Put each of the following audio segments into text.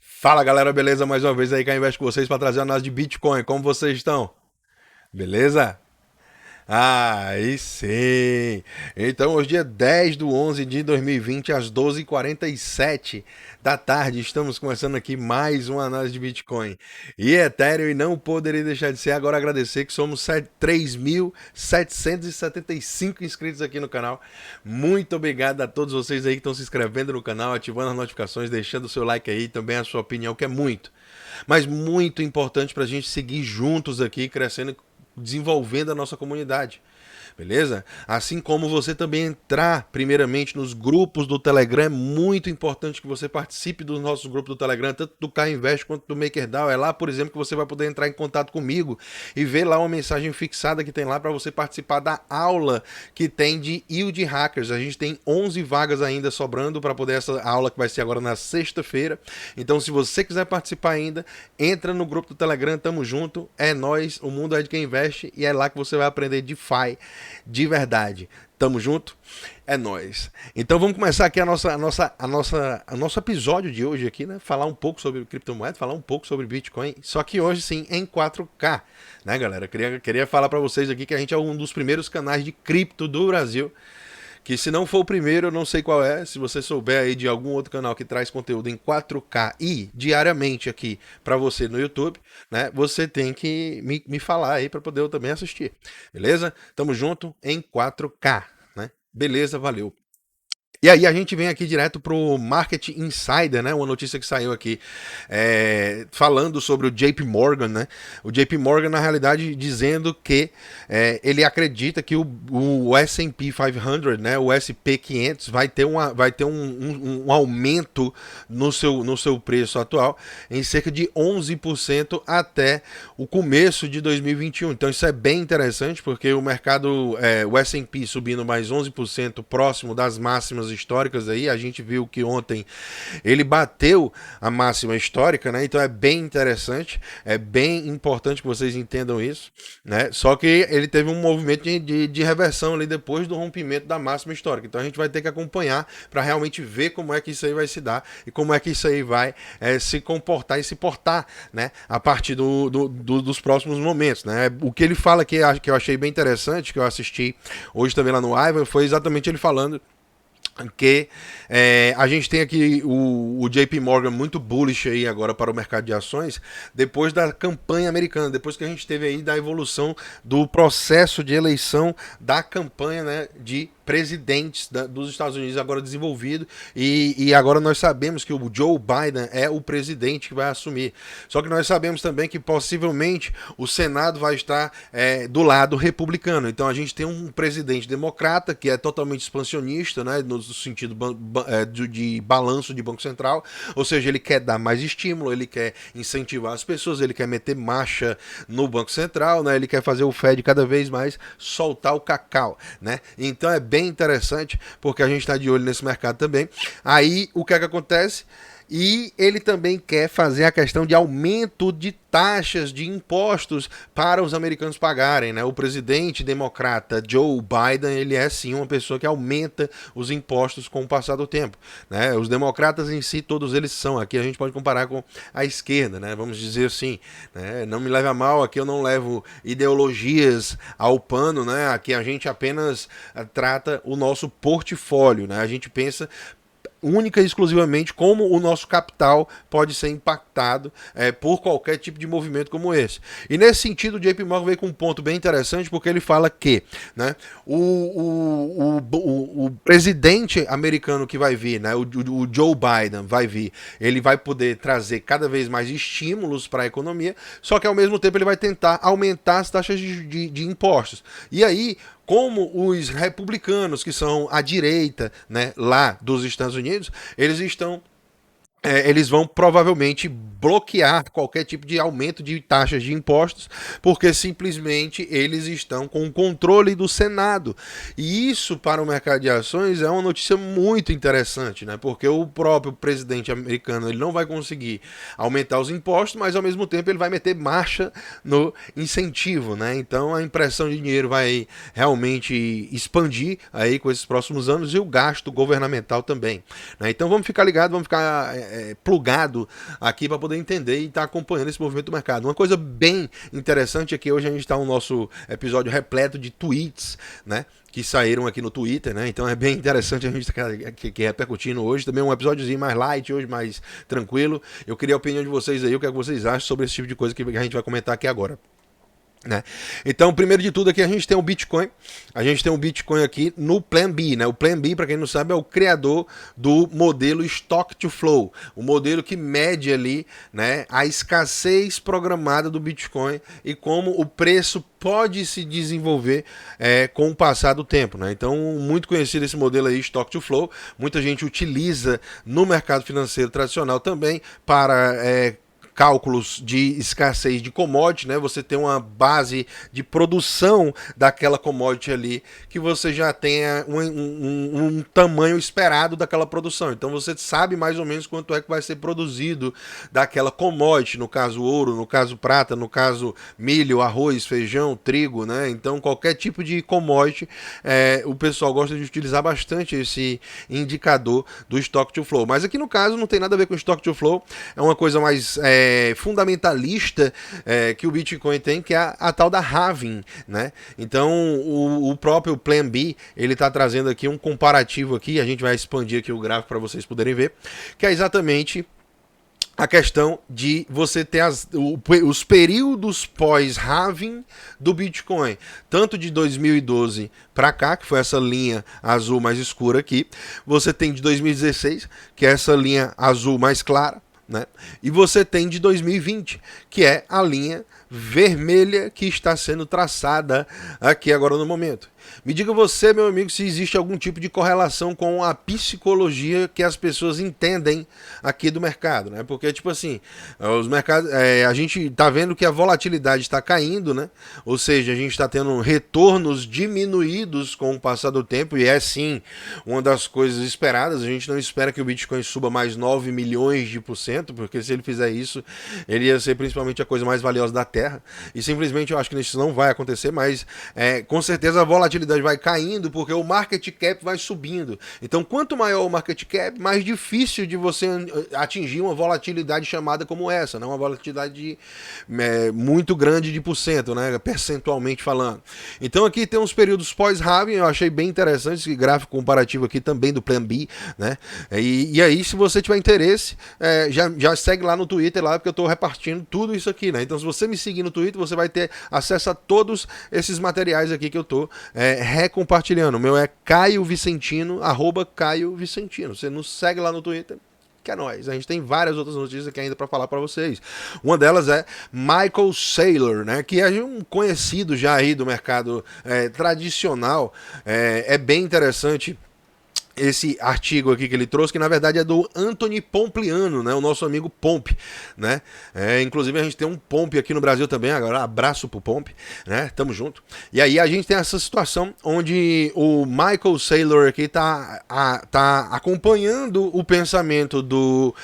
Fala galera, beleza? Mais uma vez aí que eu investo com vocês para trazer a análise de Bitcoin. Como vocês estão? Beleza? Aí sim! Então, hoje, dia 10 do 11 de 2020, às 12h47 da tarde, estamos começando aqui mais uma análise de Bitcoin e Ethereum. E não poderia deixar de ser agora agradecer que somos 3.775 inscritos aqui no canal. Muito obrigado a todos vocês aí que estão se inscrevendo no canal, ativando as notificações, deixando o seu like aí, também a sua opinião, que é muito, mas muito importante para a gente seguir juntos aqui, crescendo, desenvolvendo a nossa comunidade. Beleza? Assim como você também entrar primeiramente nos grupos do Telegram, é muito importante que você participe dos nossos grupos do Telegram, tanto do K Invest quanto do MakerDAO. É lá, por exemplo, que você vai poder entrar em contato comigo e ver lá uma mensagem fixada que tem lá para você participar da aula que tem de Yield Hackers. A gente tem 11 vagas ainda sobrando para poder essa aula, que vai ser agora na sexta-feira. Então, se você quiser participar ainda, entra no grupo do Telegram, tamo junto, é nós, o mundo é de quem investe, e é lá que você vai aprender DeFi de verdade. Tamo junto? É nóis. Então vamos começar aqui a nosso episódio de hoje aqui, né? Falar um pouco sobre criptomoeda, falar um pouco sobre Bitcoin, só que hoje sim em 4K, né, galera? Queria falar para vocês aqui que a gente é um dos primeiros canais de cripto do Brasil, que se não for o primeiro, eu não sei qual é. Se você souber aí de algum outro canal que traz conteúdo em 4K e diariamente aqui para você no YouTube, né? Você tem que me falar aí para poder eu também assistir. Beleza? Tamo junto em 4K, né? Beleza, valeu. E aí a gente vem aqui direto pro Market Insider, né? Uma notícia que saiu aqui falando sobre o JP Morgan, né? O JP Morgan, na realidade, dizendo que ele acredita que o S&P 500, né? O SP 500 vai ter um aumento no seu preço atual em cerca de 11% até o começo de 2021. Então isso é bem interessante, porque o mercado, o S&P subindo mais 11% próximo das máximas históricas aí. A gente viu que ontem ele bateu a máxima histórica, né? Então é bem interessante, é bem importante que vocês entendam isso, né? Só que ele teve um movimento de reversão ali depois do rompimento da máxima histórica. Então a gente vai ter que acompanhar para realmente ver como é que isso aí vai se dar e como é que isso aí vai se comportar e se portar, né? A partir dos próximos momentos, né? O que ele fala que eu achei bem interessante, que eu assisti hoje também lá no Ivan, foi exatamente ele falando que a gente tem aqui o JP Morgan muito bullish aí agora para o mercado de ações, depois da campanha americana, depois que a gente teve aí da evolução do processo de eleição da campanha, né, de presidentes dos Estados Unidos agora desenvolvido, e agora nós sabemos que o Joe Biden é o presidente que vai assumir. Só que nós sabemos também que possivelmente o Senado vai estar do lado republicano. Então a gente tem um presidente democrata que é totalmente expansionista, né, no sentido de balanço de Banco Central, ou seja, ele quer dar mais estímulo, ele quer incentivar as pessoas, ele quer meter marcha no Banco Central, né, ele quer fazer o Fed cada vez mais soltar o cacau, né? Então é bem interessante, porque a gente está de olho nesse mercado também. Aí o que é que acontece? E ele também quer fazer a questão de aumento de taxas de impostos para os americanos pagarem, né? O presidente democrata Joe Biden, ele é sim uma pessoa que aumenta os impostos com o passar do tempo, né? Os democratas em si, todos eles são. Aqui a gente pode comparar com a esquerda, né? Vamos dizer assim, né? Não me leve a mal, aqui eu não levo ideologias ao pano, né? Aqui a gente apenas trata o nosso portfólio, né? A gente pensa única e exclusivamente como o nosso capital pode ser impactado por qualquer tipo de movimento como esse. E nesse sentido, o JP Morgan veio com um ponto bem interessante, porque ele fala que, né, o presidente americano que vai vir, né, o Joe Biden vai vir, ele vai poder trazer cada vez mais estímulos para a economia, só que ao mesmo tempo ele vai tentar aumentar as taxas de impostos. E aí, como os republicanos, que são a direita, né, lá dos Estados Unidos, eles estão eles vão provavelmente bloquear qualquer tipo de aumento de taxas de impostos, porque simplesmente eles estão com o controle do Senado. E isso, para o mercado de ações, é uma notícia muito interessante, né? Porque o próprio presidente americano ele não vai conseguir aumentar os impostos, mas ao mesmo tempo ele vai meter marcha no incentivo, né? Então a impressão de dinheiro vai realmente expandir aí com esses próximos anos e o gasto governamental também, né? Então vamos ficar ligados, vamos ficar plugado aqui para poder entender e estar acompanhando esse movimento do mercado. Uma coisa bem interessante é que hoje a gente está no nosso episódio repleto de tweets, né? Que saíram aqui no Twitter, né? Então é bem interessante a gente que repercutindo hoje. Também um episódiozinho mais light, hoje mais tranquilo. Eu queria a opinião de vocês aí, o que é que vocês acham sobre esse tipo de coisa que a gente vai comentar aqui agora. Né? Então, primeiro de tudo aqui a gente tem o Bitcoin. A gente tem o Bitcoin aqui no Plan B, né? O Plan B, para quem não sabe, é o criador do modelo Stock to Flow, o modelo que mede ali, né, a escassez programada do Bitcoin e como o preço pode se desenvolver com o passar do tempo, né? Então, muito conhecido esse modelo aí, Stock to Flow. Muita gente utiliza no mercado financeiro tradicional também para cálculos de escassez de commodity, né? Você tem uma base de produção daquela commodity ali que você já tenha um tamanho esperado daquela produção. Então você sabe mais ou menos quanto é que vai ser produzido daquela commodity, no caso ouro, no caso prata, no caso milho, arroz, feijão, trigo, né? Então qualquer tipo de commodity, o pessoal gosta de utilizar bastante esse indicador do Stock to Flow. Mas aqui no caso não tem nada a ver com Stock to Flow, é uma coisa mais fundamentalista que o Bitcoin tem, que é a tal da halving, né? Então o próprio Plan B ele está trazendo aqui um comparativo aqui, a gente vai expandir aqui o gráfico para vocês poderem ver, que é exatamente a questão de você ter os períodos pós-halving do Bitcoin, tanto de 2012 para cá, que foi essa linha azul mais escura aqui, você tem de 2016, que é essa linha azul mais clara, né? E você tem de 2020, que é a linha vermelha que está sendo traçada aqui agora no momento. Me diga você, meu amigo, se existe algum tipo de correlação com a psicologia que as pessoas entendem aqui do mercado, né? Porque, tipo assim, os mercados, a gente tá vendo que a volatilidade está caindo, né? Ou seja, a gente está tendo retornos diminuídos com o passar do tempo, e é sim uma das coisas esperadas. A gente não espera que o Bitcoin suba mais 9 milhões de por cento, porque se ele fizer isso, ele ia ser principalmente a coisa mais valiosa da Terra. E simplesmente eu acho que isso não vai acontecer, mas com certeza a volatilidade vai caindo porque o market cap vai subindo. Então, quanto maior o market cap, mais difícil de você atingir uma volatilidade chamada como essa, né? Uma volatilidade muito grande de porcento, né? Percentualmente falando. Então, aqui tem uns períodos pós-halving, eu achei bem interessante esse gráfico comparativo aqui também do Plan B, né? E aí, se você tiver interesse, já segue lá no Twitter, lá, porque eu estou repartindo tudo isso aqui, né? Então, se você me seguir no Twitter, você vai ter acesso a todos esses materiais aqui que eu estou recompartilhando. O meu é Caio Vicentino, @Caio Vicentino. Você nos segue lá no Twitter, que é nóis. A gente tem várias outras notícias aqui ainda para falar para vocês. Uma delas é Michael Saylor, né, que é um conhecido já aí do mercado tradicional. É bem interessante esse artigo aqui que ele trouxe, que na verdade é do Anthony Pompliano, né, o nosso amigo Pomp, né? Inclusive a gente tem um Pomp aqui no Brasil também, agora abraço pro Pomp, né? Tamo junto. E aí a gente tem essa situação onde o Michael Saylor aqui tá acompanhando o pensamento do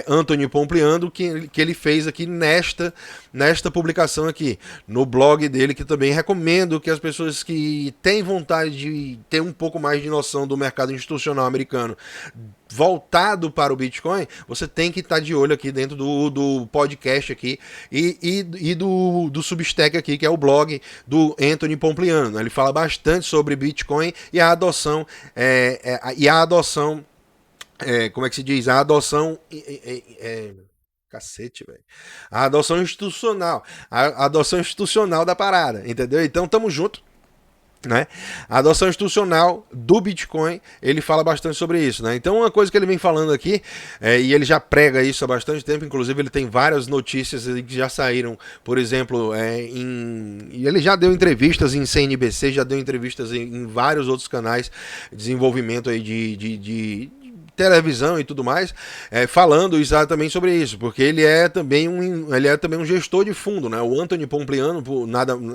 Anthony Pompliano que ele fez aqui nesta publicação aqui, no blog dele, que também recomendo que as pessoas que têm vontade de ter um pouco mais de noção do mercado institucional americano voltado para o Bitcoin, você tem que estar de olho aqui dentro do podcast aqui e do Substack aqui, que é o blog do Anthony Pompliano, né? Ele fala bastante sobre Bitcoin e a adoção como é que se diz? A adoção cacete, velho. A adoção institucional. A adoção institucional da parada, entendeu? Então tamo junto, né? A adoção institucional do Bitcoin, ele fala bastante sobre isso, né? Então uma coisa que ele vem falando aqui, e ele já prega isso há bastante tempo, inclusive ele tem várias notícias que já saíram, por exemplo, e ele já deu entrevistas em CNBC, já deu entrevistas em vários outros canais de desenvolvimento aí de televisão e tudo mais, falando exatamente sobre isso, porque ele é também um gestor de fundo, né? O Anthony Pompliano,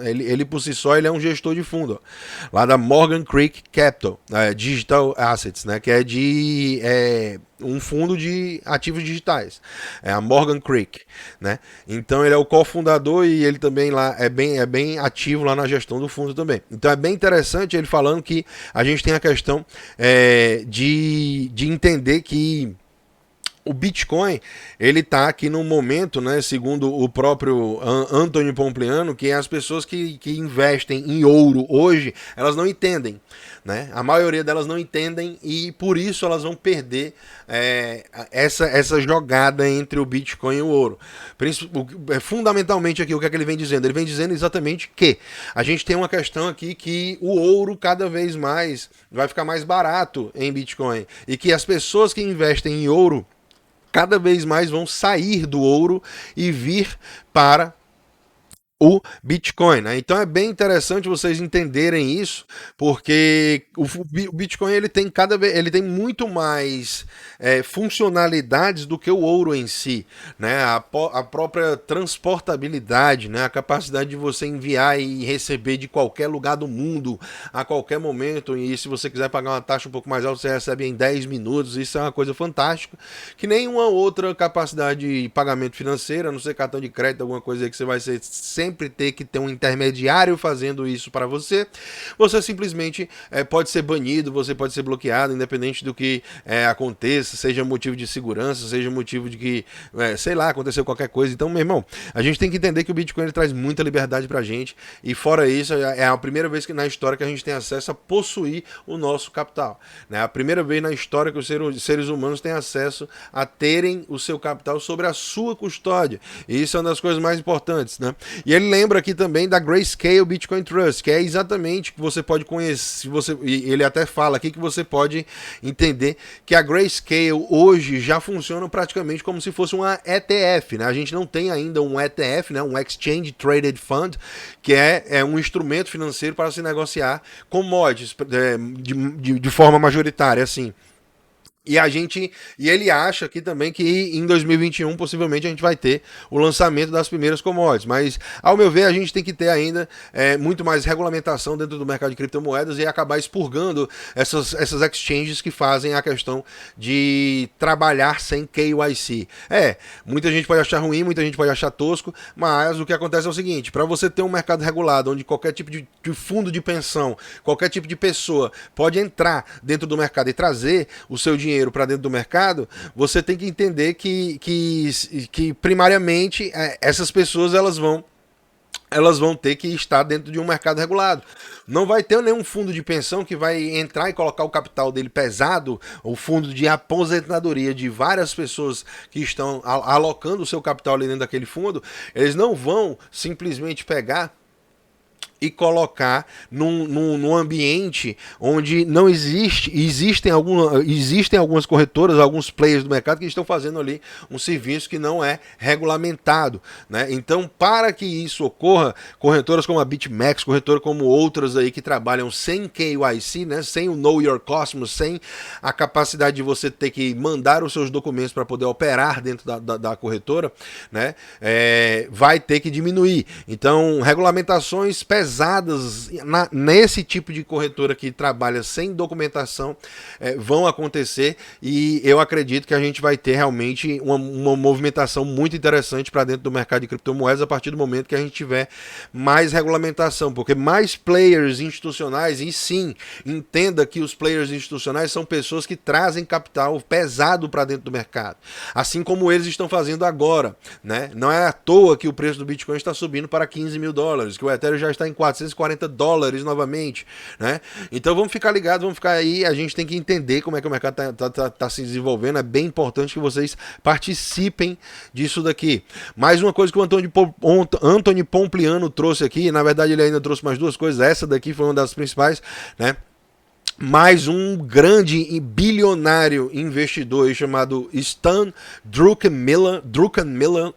ele por si só, ele é um gestor de fundo, ó, lá da Morgan Creek Capital, Digital Assets, né? Que é um fundo de ativos digitais, é a Morgan Creek, né? Então ele é o cofundador e ele também lá é bem ativo lá na gestão do fundo também. Então é bem interessante ele falando que a gente tem a questão de entender que o Bitcoin, ele está aqui num momento, né, segundo o próprio Anthony Pompliano, que as pessoas que investem em ouro hoje, elas não entendem, né? A maioria delas não entendem e por isso elas vão perder essa jogada entre o Bitcoin e o ouro. Fundamentalmente aqui, o que é que ele vem dizendo? Ele vem dizendo exatamente que a gente tem uma questão aqui que o ouro cada vez mais vai ficar mais barato em Bitcoin e que as pessoas que investem em ouro cada vez mais vão sair do ouro e vir para o Bitcoin, né? Então é bem interessante vocês entenderem isso, porque o Bitcoin ele tem muito mais funcionalidades do que o ouro em si, né? A própria transportabilidade, né? A capacidade de você enviar e receber de qualquer lugar do mundo a qualquer momento, e se você quiser pagar uma taxa um pouco mais alta, você recebe em 10 minutos, isso é uma coisa fantástica, que nenhuma outra capacidade de pagamento financeiro, a não ser cartão de crédito, alguma coisa aí que você vai ser sempre ter que ter um intermediário fazendo isso para você, você simplesmente pode ser banido, você pode ser bloqueado, independente do que aconteça, seja motivo de segurança, seja motivo de que, sei lá, aconteceu qualquer coisa. Então, meu irmão, a gente tem que entender que o Bitcoin ele traz muita liberdade pra gente, e fora isso, é a primeira vez que na história que a gente tem acesso a possuir o nosso capital, né? A primeira vez na história que os seres humanos têm acesso a terem o seu capital sobre a sua custódia, e isso é uma das coisas mais importantes, né? E ele lembra aqui também da Grayscale Bitcoin Trust, que é exatamente que você pode conhecer, e ele até fala aqui que você pode entender que a Grayscale hoje já funciona praticamente como se fosse uma ETF, né? A gente não tem ainda um ETF, né? Um Exchange Traded Fund, que é um instrumento financeiro para se negociar commodities de forma majoritária, assim. E ele acha aqui também que em 2021 possivelmente a gente vai ter o lançamento das primeiras commodities, mas ao meu ver a gente tem que ter ainda muito mais regulamentação dentro do mercado de criptomoedas e acabar expurgando essas exchanges que fazem a questão de trabalhar sem KYC. Muita gente pode achar ruim, muita gente pode achar tosco, mas o que acontece é o seguinte: para você ter um mercado regulado onde qualquer tipo de fundo de pensão, qualquer tipo de pessoa pode entrar dentro do mercado e trazer o seu dinheiro para dentro do mercado, você tem que entender que primariamente essas pessoas elas vão ter que estar dentro de um mercado regulado. Não vai ter nenhum fundo de pensão que vai entrar e colocar o capital dele pesado, o fundo de aposentadoria de várias pessoas que estão alocando o seu capital ali dentro daquele fundo, eles não vão simplesmente pegar e colocar num ambiente onde não existem algumas corretoras, alguns players do mercado que estão fazendo ali um serviço que não é regulamentado, né? Então, para que isso ocorra, corretoras como a BitMEX, corretora como outras aí que trabalham sem KYC, né? Sem o Know Your Customers, sem a capacidade de você ter que mandar os seus documentos para poder operar dentro da corretora, né? Vai ter que diminuir. Então, regulamentações pesadas nesse tipo de corretora que trabalha sem documentação vão acontecer, e eu acredito que a gente vai ter realmente uma movimentação muito interessante para dentro do mercado de criptomoedas a partir do momento que a gente tiver mais regulamentação, porque mais players institucionais, e sim, entenda que os players institucionais são pessoas que trazem capital pesado para dentro do mercado, assim como eles estão fazendo agora, né? Não é à toa que o preço do Bitcoin está subindo para $15 mil, que o Ethereum já está em $440 novamente, né? Então vamos ficar ligados, vamos ficar aí, a gente tem que entender como é que o mercado tá se desenvolvendo, é bem importante que vocês participem disso daqui. Mais uma coisa que o Anthony Pompliano trouxe aqui, na verdade ele ainda trouxe mais duas coisas, essa daqui foi uma das principais, né? mais um grande e bilionário investidor aí chamado Stan Druckenmiller,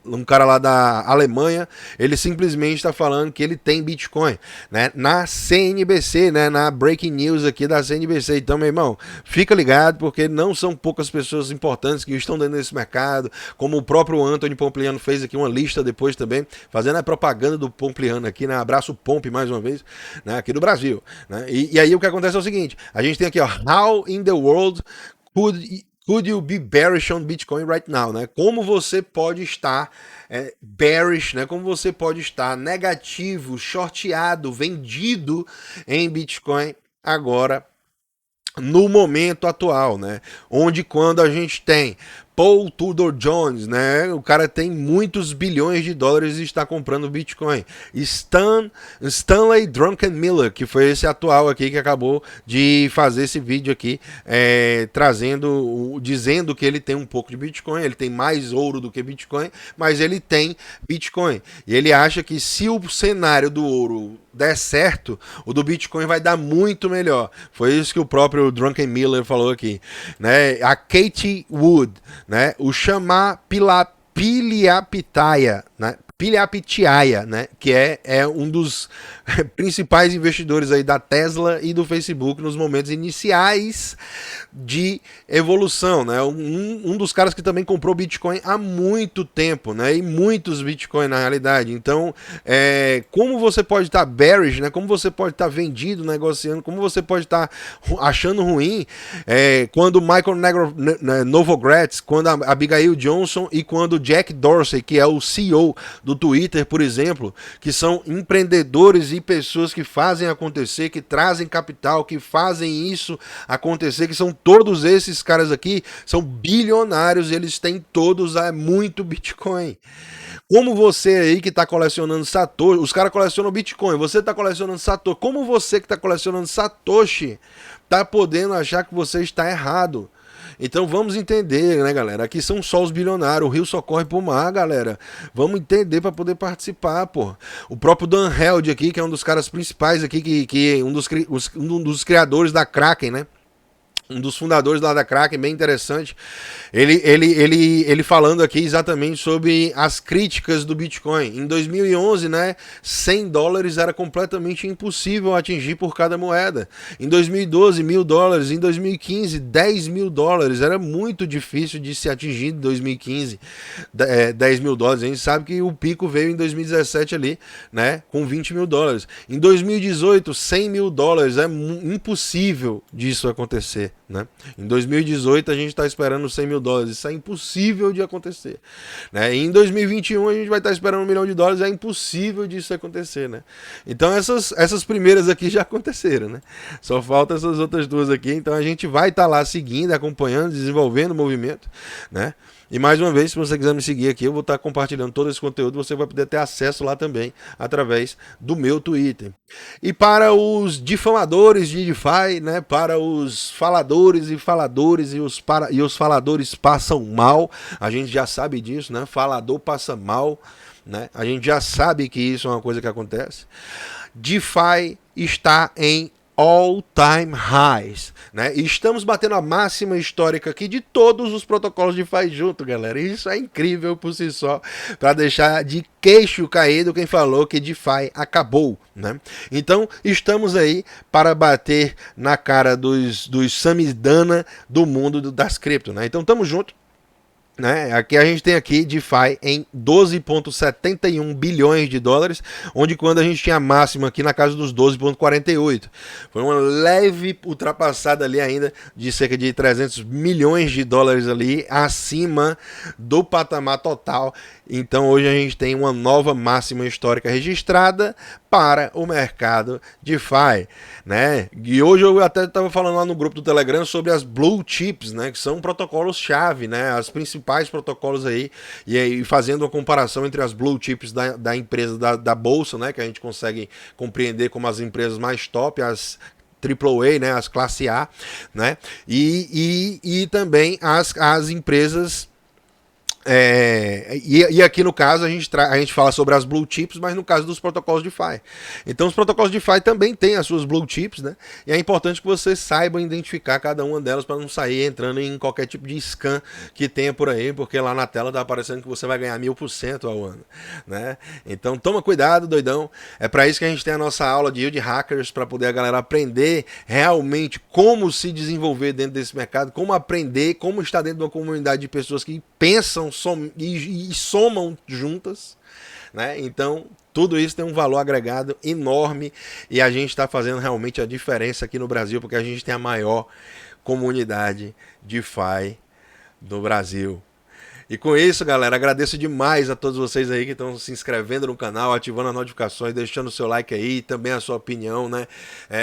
um cara lá da Alemanha, ele simplesmente está falando que ele tem Bitcoin, né? Na CNBC, né? Na Breaking News aqui da CNBC. Então, meu irmão, fica ligado, porque não são poucas pessoas importantes que estão dentro desse mercado, como o próprio Anthony Pompliano fez aqui uma lista depois também, fazendo a propaganda do Pompliano aqui, né? Abraço Pomp mais uma vez, né? Aqui do Brasil, né? E aí o que acontece é o seguinte: a gente tem aqui, ó, How in the world could you be bearish on Bitcoin right now, né? Como você pode estar bearish, né? Como você pode estar negativo, shorteado, vendido em Bitcoin agora, no momento atual, né? Onde quando a gente tem Paul Tudor Jones, né? O cara tem muitos bilhões de dólares e está comprando Bitcoin. Stanley Druckenmiller, que foi esse atual aqui que acabou de fazer esse vídeo aqui, dizendo que ele tem um pouco de Bitcoin, ele tem mais ouro do que Bitcoin, mas ele tem Bitcoin. E ele acha que se o cenário do ouro der certo, o do Bitcoin vai dar muito melhor. Foi isso que o próprio Druckenmiller falou aqui, né? A Katie Wood, né? O Shama Piliapitiaya, né? Piliapitiaya, né? Que é um dos principais investidores aí da Tesla e do Facebook nos momentos iniciais de evolução, né? Um dos caras que também comprou Bitcoin há muito tempo, né? E muitos Bitcoin na realidade. Então, como você pode estar bearish, né? Como você pode estar vendido, negociando, como você pode estar achando ruim, quando o Michael Novogratz, quando a Abigail Johnson e quando o Jack Dorsey, que é o CEO do Twitter, por exemplo, que são empreendedores e pessoas que fazem acontecer, que trazem capital, que fazem isso acontecer, que são todos esses caras aqui, são bilionários, eles têm todos muito Bitcoin. Como você aí que está colecionando Satoshi, os caras colecionam Bitcoin, você está colecionando Satoshi, como você que está colecionando Satoshi está podendo achar que você está errado? Então vamos entender, né, galera? Aqui são só os bilionários, o rio só corre pro mar, galera. Vamos entender para poder participar, pô. O próprio Dan Held aqui, que é um dos caras principais aqui, que um dos criadores da Kraken, né? Um dos fundadores lá da Kraken, bem interessante, ele falando aqui exatamente sobre as críticas do Bitcoin. Em 2011, né, $100 era completamente impossível atingir por cada moeda. Em 2012, $1.000. Em 2015, $10.000. Era muito difícil de se atingir em 2015, $10.000. A gente sabe que o pico veio em 2017 ali, né, com $20.000. Em 2018, $100.000. É impossível disso acontecer. Né? Em 2018 a gente está esperando $100.000, isso é impossível de acontecer, né? E em 2021 a gente vai estar esperando $1 milhão, é impossível disso acontecer, né? Então essas primeiras aqui já aconteceram, né? Só faltam essas outras duas aqui, então a gente vai estar lá seguindo, acompanhando, desenvolvendo o movimento, né? E mais uma vez, se você quiser me seguir aqui, eu vou estar compartilhando todo esse conteúdo, você vai poder ter acesso lá também, através do meu Twitter. E para os difamadores de DeFi, né, para os faladores e os faladores passam mal, a gente já sabe disso, né? Falador passa mal, né? A gente já sabe que isso é uma coisa que acontece. DeFi está em all-time highs, né? E estamos batendo a máxima histórica aqui de todos os protocolos de DeFi junto, galera. Isso é incrível por si só, para deixar de queixo caído quem falou que DeFi acabou, né? Então estamos aí para bater na cara dos samidana do mundo das cripto, né? Então tamo junto. Né? Aqui a gente tem aqui DeFi em 12,71 bilhões de dólares, onde quando a gente tinha a máxima aqui na casa dos 12,48. Foi uma leve ultrapassada ali ainda de cerca de 300 milhões de dólares ali acima do patamar total. Então hoje a gente tem uma nova máxima histórica registrada para o mercado DeFi, né? E hoje eu até estava falando lá no grupo do Telegram sobre as Blue Chips, né? Que são protocolos-chave, né? As principais protocolos aí, e aí fazendo uma comparação entre as Blue Chips da empresa da Bolsa, né? Que a gente consegue compreender como as empresas mais top, as AAA, né? As classe A, né? E também as empresas E aqui no caso a gente fala sobre as blue chips, mas no caso dos protocolos DeFi. Então os protocolos DeFi também têm as suas blue chips, né? E é importante que você saiba identificar cada uma delas para não sair entrando em qualquer tipo de scam que tenha por aí, porque lá na tela tá aparecendo que você vai ganhar 1000% ao ano, né? Então toma cuidado, doidão. É para isso que a gente tem a nossa aula de Yield Hackers, para poder a galera aprender realmente como se desenvolver dentro desse mercado, como aprender, como estar dentro de uma comunidade de pessoas que pensam e somam juntas, né? Então tudo isso tem um valor agregado enorme e a gente está fazendo realmente a diferença aqui no Brasil, porque a gente tem a maior comunidade DeFi do Brasil. E com isso, galera, agradeço demais a todos vocês aí que estão se inscrevendo no canal, ativando as notificações, deixando o seu like aí, também a sua opinião, né?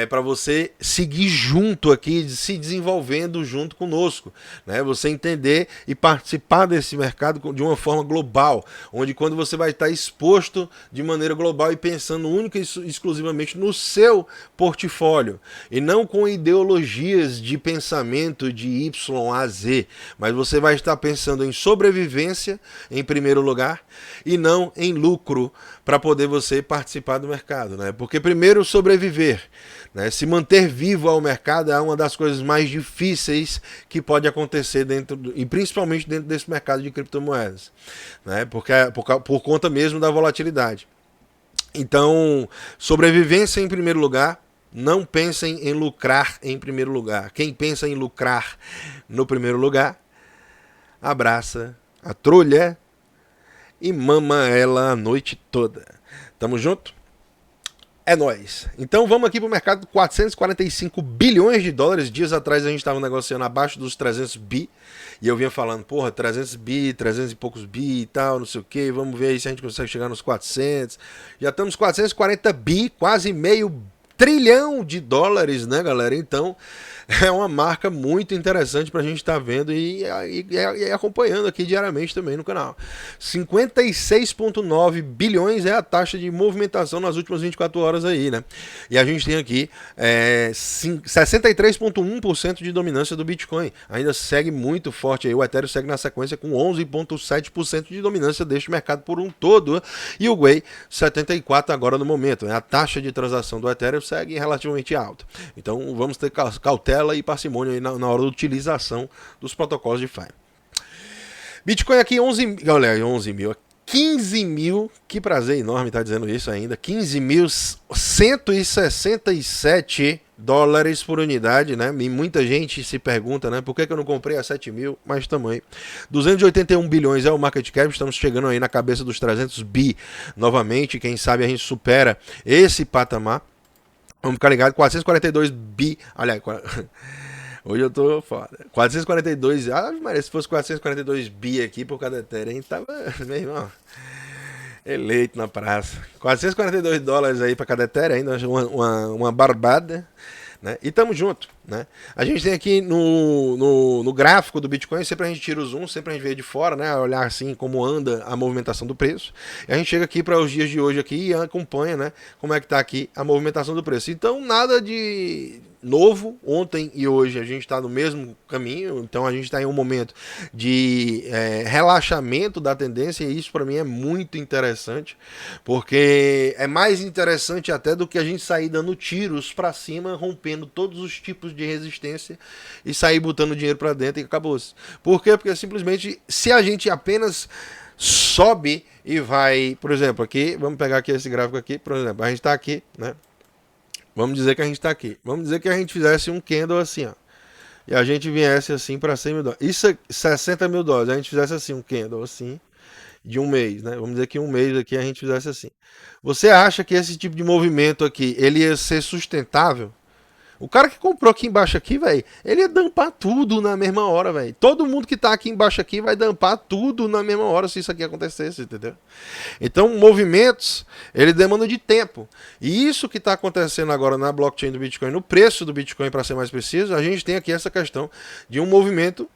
Para você seguir junto aqui, se desenvolvendo junto conosco, né? Você entender e participar desse mercado de uma forma global, onde quando você vai estar exposto de maneira global e pensando única e exclusivamente no seu portfólio, e não com ideologias de pensamento de Y a Z, mas você vai estar pensando em sobrevivência em primeiro lugar e não em lucro para poder você participar do mercado, né? Porque primeiro sobreviver, né? Se manter vivo ao mercado é uma das coisas mais difíceis que pode acontecer e principalmente dentro desse mercado de criptomoedas, né? Porque por conta mesmo da volatilidade. Então, sobrevivência em primeiro lugar. Não pensem em lucrar em primeiro lugar. Quem pensa em lucrar no primeiro lugar, abraça a trolha e mama ela a noite toda. Tamo junto? É nóis. Então vamos aqui pro mercado. 445 bilhões de dólares. Dias atrás a gente estava negociando abaixo dos 300 bi. E eu vinha falando, porra, 300 bi, 300 e poucos bi e tal, não sei o que. Vamos ver aí se a gente consegue chegar nos 400. Já estamos 440 bi, quase meio trilhão de dólares, né, galera? Então é uma marca muito interessante para a gente estar vendo e acompanhando aqui diariamente também no canal. 56,9 bilhões é a taxa de movimentação nas últimas 24 horas aí, né? E a gente tem aqui 63,1% de dominância do Bitcoin. Ainda segue muito forte aí. O Ethereum segue na sequência com 11,7% de dominância deste mercado por um todo. E o Gwei, 74% agora no momento. A taxa de transação do Ethereum segue relativamente alta. Então vamos ter cautela e parcimônia aí na hora da utilização dos protocolos de DeFi. Bitcoin aqui 11 mil, 15 mil, que prazer enorme estar dizendo isso ainda, 15.167 dólares por unidade, né? E muita gente se pergunta, né? Por que eu não comprei a 7 mil? Mas tamanho. 281 bilhões é o market cap, estamos chegando aí na cabeça dos 300 bi novamente, quem sabe a gente supera esse patamar. Vamos ficar ligado, 442 bi, olha aí, hoje eu tô foda, 442, mas se fosse 442 bi aqui por cada Ethereum, tava, meu irmão, eleito na praça. 442 dólares aí para cada Ethereum, ainda uma barbada, né? E tamo junto, né? A gente tem aqui no gráfico do Bitcoin, sempre a gente tira o zoom, sempre a gente vê de fora, né? Olhar assim como anda a movimentação do preço. E a gente chega aqui para os dias de hoje aqui e acompanha, né? Como é que tá aqui a movimentação do preço. Então nada de novo, ontem e hoje a gente está no mesmo caminho, então a gente está em um momento de relaxamento da tendência e isso para mim é muito interessante, porque é mais interessante até do que a gente sair dando tiros para cima, rompendo todos os tipos de resistência e sair botando dinheiro para dentro e acabou-se. Por quê? Porque simplesmente se a gente apenas sobe e vai, por exemplo, aqui, vamos pegar aqui esse gráfico aqui, por exemplo, a gente está aqui, né? Vamos dizer que a gente está aqui. Vamos dizer que a gente fizesse um candle assim, ó. E a gente viesse assim para 100 mil dólares. Isso é 60 mil dólares. A gente fizesse assim um candle assim, de um mês, né? Vamos dizer que um mês aqui a gente fizesse assim. Você acha que esse tipo de movimento aqui, ele ia ser sustentável? O cara que comprou aqui embaixo aqui, velho, ele ia dampar tudo na mesma hora, velho. Todo mundo que tá aqui embaixo aqui vai dampar tudo na mesma hora se isso aqui acontecesse, entendeu? Então, movimentos, ele demanda de tempo. E isso que está acontecendo agora na blockchain do Bitcoin, no preço do Bitcoin, para ser mais preciso, a gente tem aqui essa questão de um movimento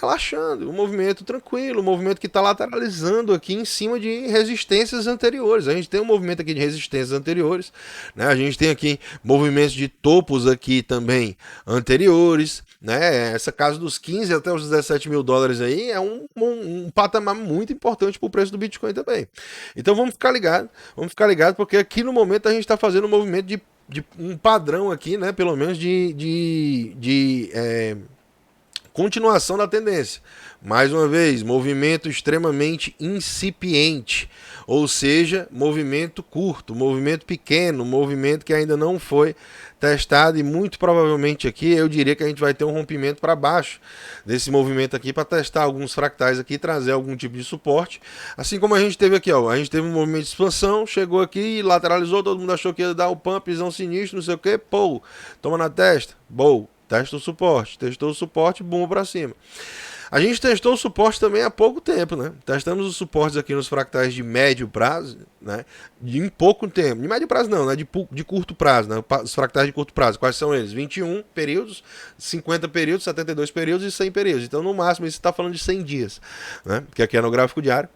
relaxando, um movimento tranquilo, um movimento que está lateralizando aqui em cima de resistências anteriores. A gente tem um movimento aqui de resistências anteriores, né? A gente tem aqui movimentos de topos aqui também anteriores, né? Essa casa dos 15 até os 17 mil dólares aí é um patamar muito importante para o preço do Bitcoin também. Então vamos ficar ligado, porque aqui no momento a gente está fazendo um movimento de um padrão aqui, né? Pelo menos de continuação da tendência. Mais uma vez, movimento extremamente incipiente, ou seja, movimento curto, movimento pequeno, movimento que ainda não foi testado e muito provavelmente aqui eu diria que a gente vai ter um rompimento para baixo desse movimento aqui para testar alguns fractais aqui, trazer algum tipo de suporte, assim como a gente teve aqui, ó, a gente teve um movimento de expansão, chegou aqui, lateralizou, todo mundo achou que ia dar o pumpzão sinistro, não sei o que, pô, toma na testa, boa. Testa o suporte, testou o suporte, bum para cima. A gente testou o suporte também há pouco tempo, né? Testamos os suportes aqui nos fractais de médio prazo, né? Em pouco tempo. De médio prazo não, né? De curto prazo, né? Os fractais de curto prazo. Quais são eles? 21 períodos, 50 períodos, 72 períodos e 100 períodos. Então, no máximo, isso está falando de 100 dias, né? Que aqui é no gráfico diário.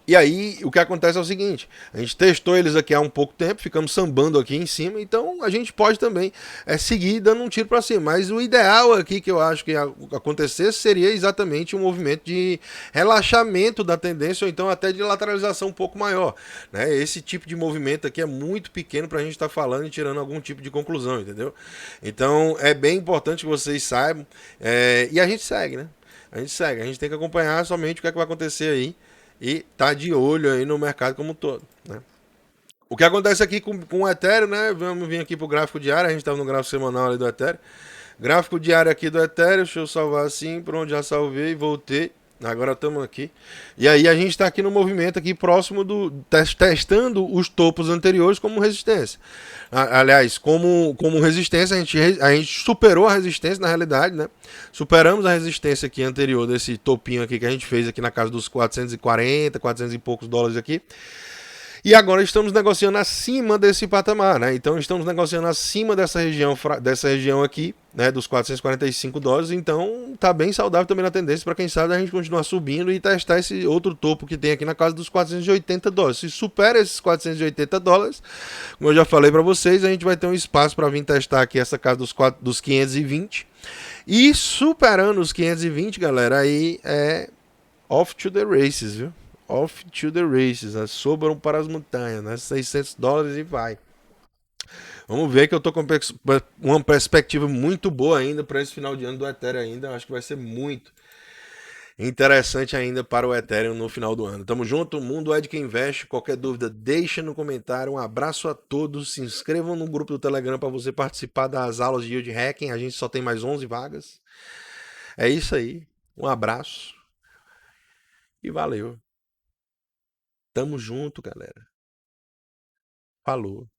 E aí, o que acontece é o seguinte: a gente testou eles aqui há um pouco tempo, ficamos sambando aqui em cima, então a gente pode também seguir dando um tiro para cima. Mas o ideal aqui que eu acho que acontecesse seria exatamente um movimento de relaxamento da tendência, ou então até de lateralização um pouco maior, né? Esse tipo de movimento aqui é muito pequeno para a gente estar falando e tirando algum tipo de conclusão, entendeu? Então é bem importante que vocês saibam, e a gente segue, né? A gente segue, a gente tem que acompanhar somente o que é que vai acontecer aí e tá de olho aí no mercado como um todo, né? O que acontece aqui com o Ethereum, né? Vamos vir aqui pro gráfico diário, a gente estava no gráfico semanal ali do Ethereum. Gráfico diário aqui do Ethereum, deixa eu salvar assim, pronto, já salvei, voltei. Agora estamos aqui. E aí a gente está aqui no movimento aqui próximo testando os topos anteriores como resistência. Aliás, como resistência, a gente superou a resistência na realidade, né? Superamos a resistência aqui anterior desse topinho aqui que a gente fez aqui na casa dos 440, 400 e poucos dólares aqui. E agora estamos negociando acima desse patamar, né? Então estamos negociando acima dessa região aqui, né? Dos 445 dólares. Então tá bem saudável também na tendência para quem sabe a gente continuar subindo e testar esse outro topo que tem aqui na casa dos 480 dólares. Se supera esses 480 dólares, como eu já falei para vocês, a gente vai ter um espaço para vir testar aqui essa casa dos 520. E superando os 520, galera, aí é off to the races, viu? Off to the races, né? Sobram para as montanhas, né? 600 dólares e vai. Vamos ver que eu tô com uma perspectiva muito boa ainda para esse final de ano do Ethereum ainda. Acho que vai ser muito interessante ainda para o Ethereum no final do ano. Tamo junto, o mundo é de quem investe. Qualquer dúvida, deixa no comentário. Um abraço a todos. Se inscrevam no grupo do Telegram para você participar das aulas de yield hacking. A gente só tem mais 11 vagas. É isso aí. Um abraço e valeu. Tamo junto, galera. Falou.